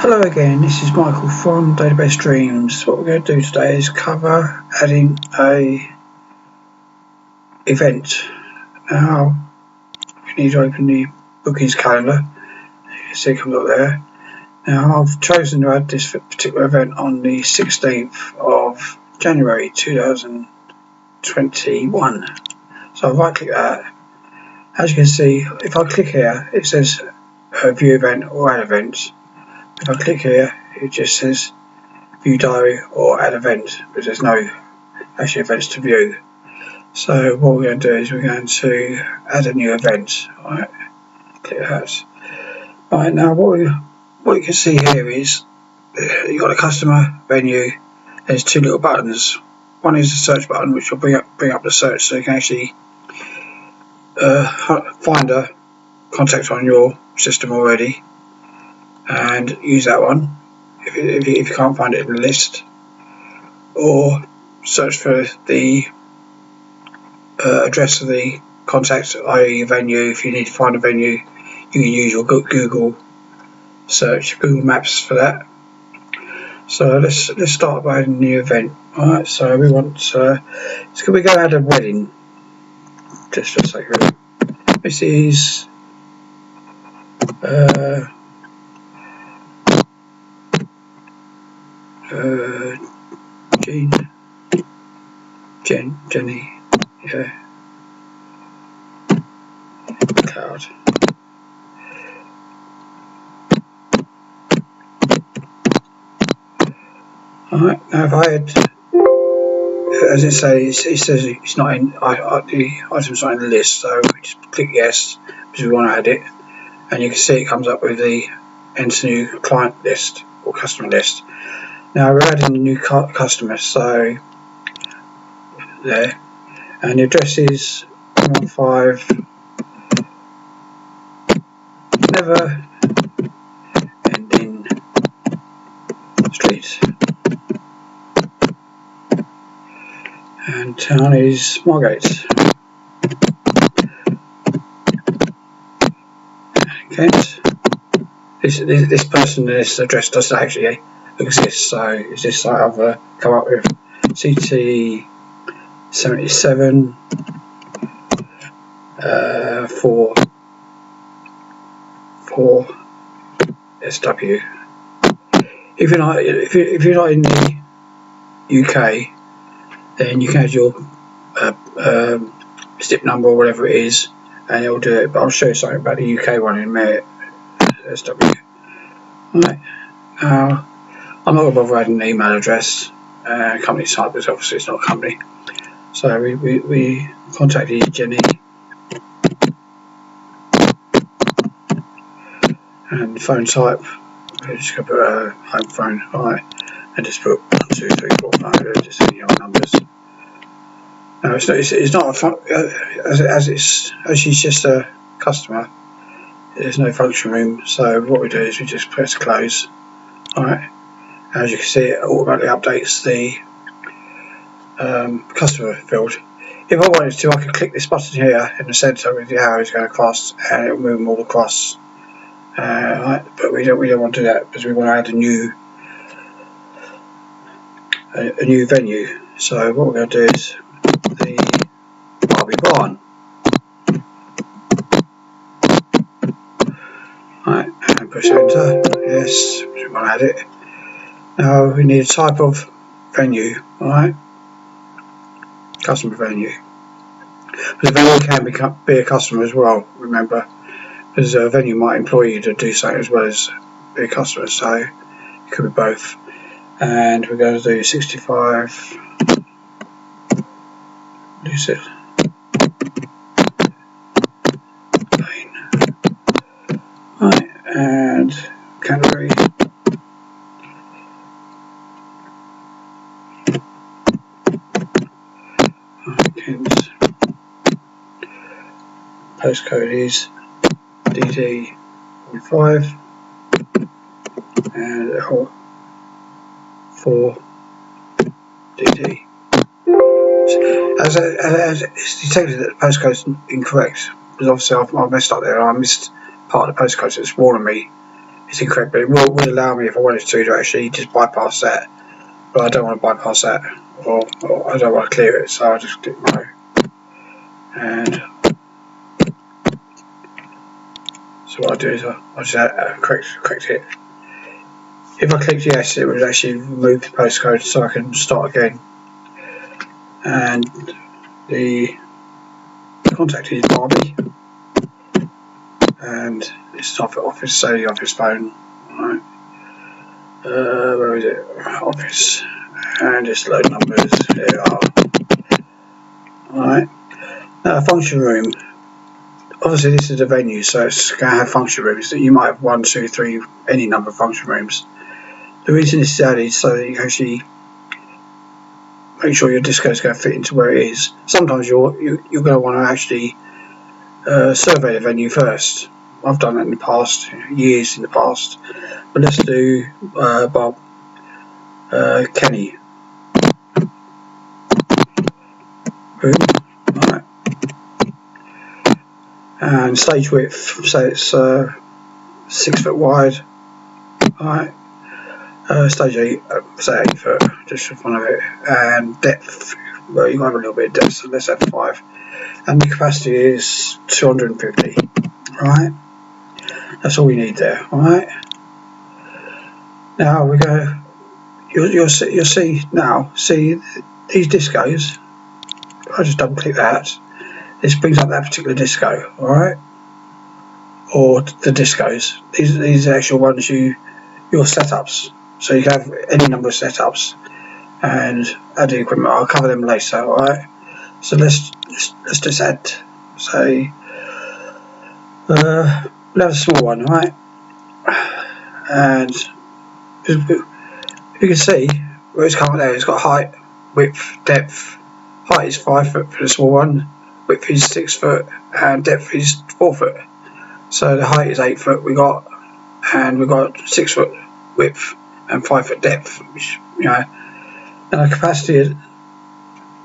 Hello again, this is Michael from Database Dreams. What we're going to do today is cover adding a event. Now we need to open the bookings calendar. You can see it comes up there. Now I've chosen to add this particular event on the 16th of January 2021. So I'll right click that. As you can see, if I click here it says view event or add event. If I click here, it just says view diary or add event, because there's no actual events to view. So what we're going to do is we're going to add a new event. Right, click that. Right, now what you can see here is you've got a customer venue. There's two little buttons. One is the search button, which will bring up the search, so you can actually find a contact on your system already and use that one if you can't find it in the list, or search for the address of the contact, i.e. venue. If you need to find a venue, you can use your Google search, Google Maps for that. So let's start by adding a new event. Alright, so we want can we go add a wedding, just for the sake of it. This is Jenny, yeah, cloud. Alright, now if I had, as it says, it's not in, the item's not in the list, so we just click yes because we want to add it, and you can see it comes up with the enter new client list or customer list. Now we're adding a new customer, so there, and the address is 115 Never Ending Street, and town is Margate, Kent. This person and this address doesn't actually exist, so it's this site I've come up with. CT 77 4 SW. If you're not in the UK, then you can add your STIP number or whatever it is, and it'll do it. But I'll show you something about the UK one in a minute. SW. Right. I'm not going to bother adding an email address, company site, because obviously it's not a company. So we contacted Jenny, and phone type, we're just going to put a home phone, right, and just put 1 2 3 4 5, just any old numbers. No, it's not a fun, as she's just a customer. There's no function room, so what we do is we just press close. Alright, as you can see, it automatically updates the customer field. If I wanted to, I could click this button here in the centre with the arrows going across, and it will move them all across. Right, but we don't want to do that because we want to add a new venue. So what we're going to do is the Barbie Barn. Right, and push enter. Yes, we want to add it. Now we need a type of venue. Alright, customer venue. But the venue can be a customer as well, remember, because a venue might employ you to do something as well as be a customer, so it could be both. And we're going to do 65 Lucid Lane. Right, and category postcode is DD15 and 4 DD. As it's detected that the postcode is incorrect, because obviously I've messed up there. I missed part of the postcode, so it's warning me it's incorrect, but it would allow me if I wanted to actually just bypass that. But I don't want to bypass that, or I don't want to clear it, so I'll just click no. And so what I do is I just correct it. If I clicked yes, it would actually remove the postcode, so I can start again. And the contact is Barbie, and it's office, say the office phone. Right. Where is it? Office, and it's load numbers. Here they are. Alright. Now, function room. Obviously, this is a venue, so it's going to have function rooms. You might have 1, 2, 3, any number of function rooms. The reason this is added is so that you can actually make sure your disco is going to fit into where it is. Sometimes you're going to want to actually survey the venue first. I've done that in the past, years in the past. But let's do Bob, Kenny. Boom. Right. And stage width, say it's 6 foot wide. Alright. Stage 8, say 8 foot, just for fun of it. And depth, well, you can have a little bit of depth, so let's have 5. And the capacity is 250. Right. That's all we need there. Alright. Now we go. You'll see now. See these discos. I just double click that. This brings up that particular disco. Alright. Or the discos. These are actual ones your setups. So you can have any number of setups and add the equipment. I'll cover them later. Alright. So let's just add, say, we'll have a small one, right? And you can see where it's coming there. It's got height, width, depth. Height is 5 foot for the small one, width is 6 foot, and depth is 4 foot. So the height is 8 foot. And we got 6 foot width and 5 foot depth, which, you know. And the capacity is,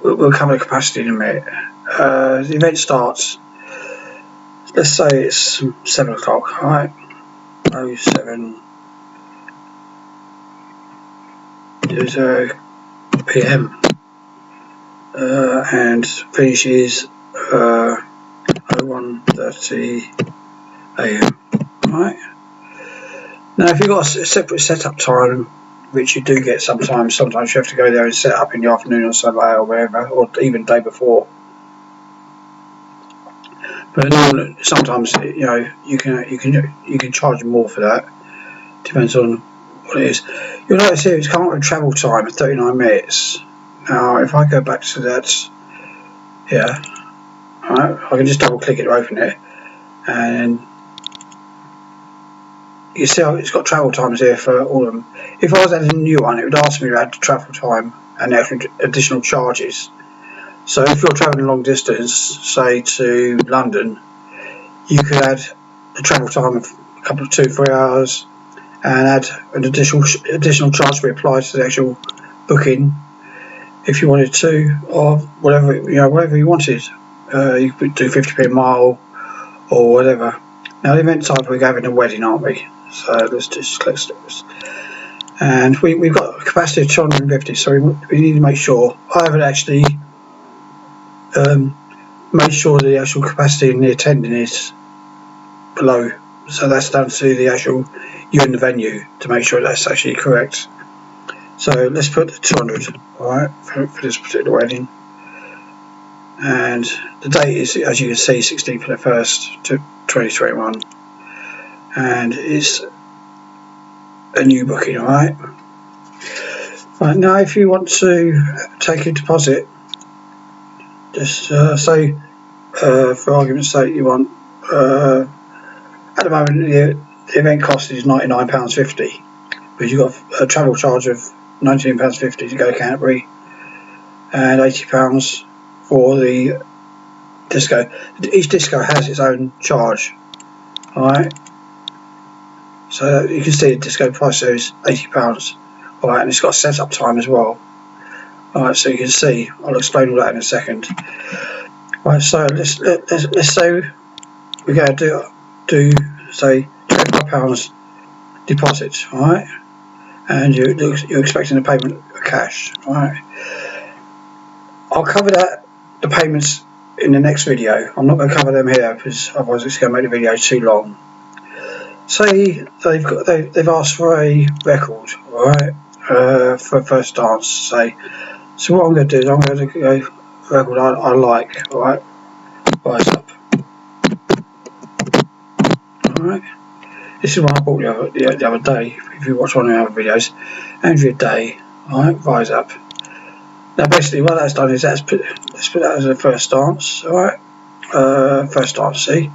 we'll cover the capacity in a minute. The event starts, let's say it's 7 o'clock, alright? 07 PM, and finishes 01:30 AM. Alright. Now, if you've got a separate setup time, which you do get sometimes you have to go there and set up in the afternoon or Sunday or wherever, or even the day before. But sometimes, you know, you can charge more for that. Depends on what it is. You'll notice here it's come up with travel time of 39 minutes. Now, if I go back to that here, alright, I can just double click it to open it, and you see how it's got travel times here for all of them. If I was adding a new one, it would ask me to add the travel time and additional charges. So if you're travelling a long distance, say to London, you could add the travel time of a couple of 2-3 hours and add an additional charge to be applied to the actual booking if you wanted to, or whatever you wanted. You could do 50p a mile or whatever. Now the event type, we're having a wedding, aren't we? So let's just click this. And we've got a capacity of 250, so we need to make sure. I haven't actually made sure the actual capacity in the attending is below. So that's down to the actual you in the venue to make sure that's actually correct. So let's put 200, alright, for this particular wedding. And the date is, as you can see, 16th of the 1st to 2021. And it's a new booking, alright? Right, now if you want to take a deposit, just say, for argument's sake, you want, at the moment the event cost is £99.50, but you've got a travel charge of £19.50 to go to Canterbury, and £80 for the disco. Each disco has its own charge, alright? So you can see the disco price there is £80, alright, and it's got a setup time as well. Alright, so you can see, I'll explain all that in a second. Right, so let's say we're going to do say £25 deposit, alright, and you're expecting a payment of cash, alright. I'll cover the payments in the next video. I'm not going to cover them here because otherwise it's going to make the video too long. Say they've asked for a record, alright, for first dance, say. So what I'm going to do is I'm going to go record I like, alright, rise up, alright. This is what I bought the other day. If you watch one of the other videos, Andrea Day, alright, rise up. Now basically what that's done is let's put that as a first dance, alright, first dance. See.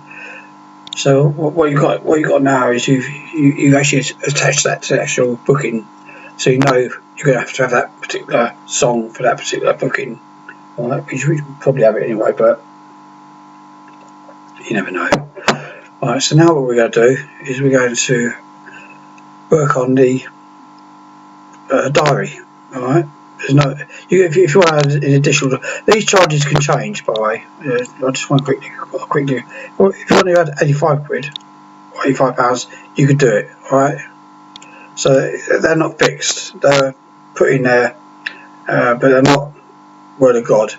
So what you got now is you've actually attached that to the actual booking, so you know you're going to have that particular song for that particular booking. Alright, we probably have it anyway, but you never know. Alright, so now what we're going to do is we're going to work on the diary. Alright, there's no if you want to add an additional, these charges can change, by the way. I just want to quickly. Well, if you want to add 85 quid or £85, you could do it. Alright, so they're not fixed. They're put in there, but they're not word of God.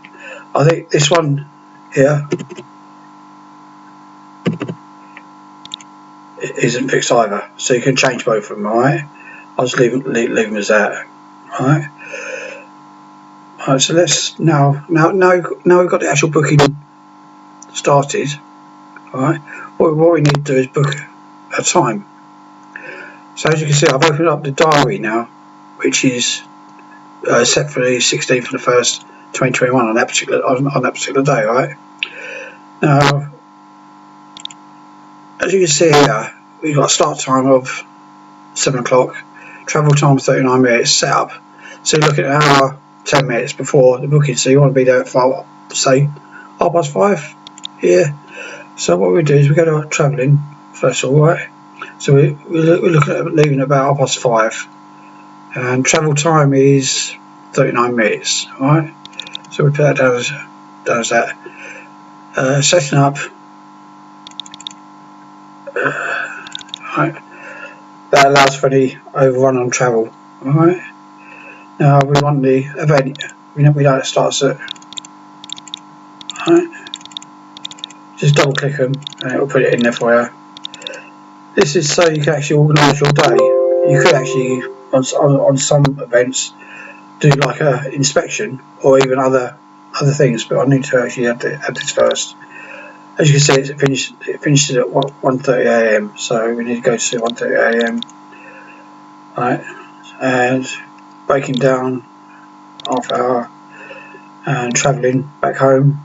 I think this one here isn't fixed either, so you can change both of them. Alright, I'll just leave them as that. Alright. Alright, so let's now we've got the actual booking started. Alright, what we need to do is book a time. So as you can see, I've opened up the diary now, which is set for the 16th of the 1st, 2021 on that particular day. Right now, as you can see here, we've got a start time of 7 o'clock, travel time 39 minutes, set up. So you're looking at an hour 10 minutes before the booking, so you want to be there at 5, say 5:30 here. So what we do is we go to travelling first of all, right? So we're looking at leaving about 5:30, and travel time is 39 minutes, alright? So we put that down as that. Setting up, right, that allows for the overrun on travel, alright? Now we want the event, we know it starts at, alright? Just double click them and it will put it in there for you. This is so you can actually organise your day. You could actually, on some events, do like a inspection or even other things, but I need to actually add this first. As you can see, it finishes at 1:30 AM, so we need to go to 1:30 AM. Right, and breaking down half hour, and travelling back home,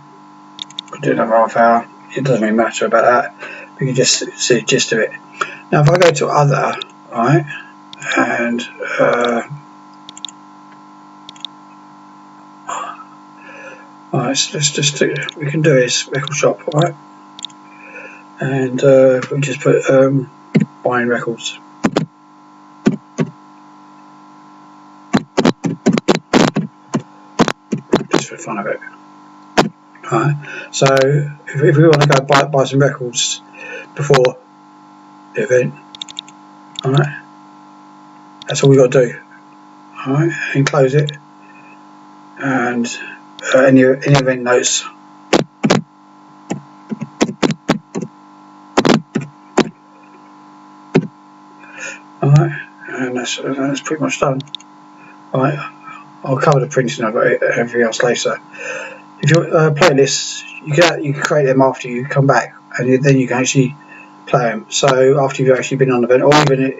we'll do another half hour. It doesn't really matter about that, we can just see the gist of it. Now if I go to other, right, and alright, so let's just do, we can do is record shop, alright, and we just put buying records. Just for the fun of it. Alright, so if we want to go buy some records before the event, alright, that's all we got to do. Alright, and close it, and any event notes. Alright, and that's pretty much done. Alright, I'll cover the printing of everything else later. If you playlists, you can create them after you come back, and then you can actually play them. So after you've actually been on the event, or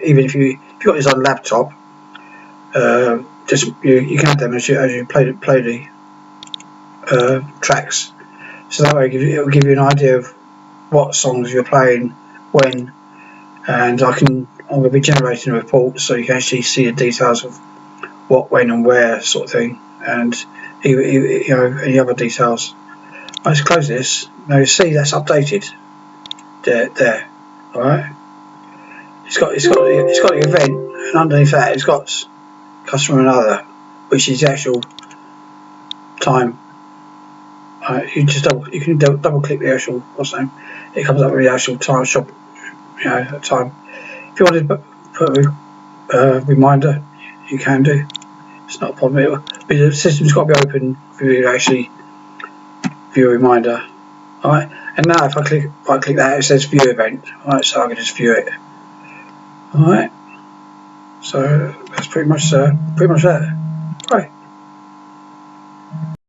even if you've got this on a laptop, just you can add them as you play the tracks. So that way it will give you an idea of what songs you're playing when, and I'm going to be generating a report so you can actually see the details of what, when, and where, sort of thing, and you know, any other details. Let's close this. Now you see that's updated. There. All right. It's got the event, and underneath that it's got customer and other, which is the actual time. You can double click the actual, what's the name? It comes up with the actual time shop, you know, time. If you wanted to put put a reminder, you can do. It's not a problem. But the system's got to be open for you to actually view a reminder. Alright, and now if I click that, it says view event. Alright, so I can just view it. Alright, so that's pretty much that.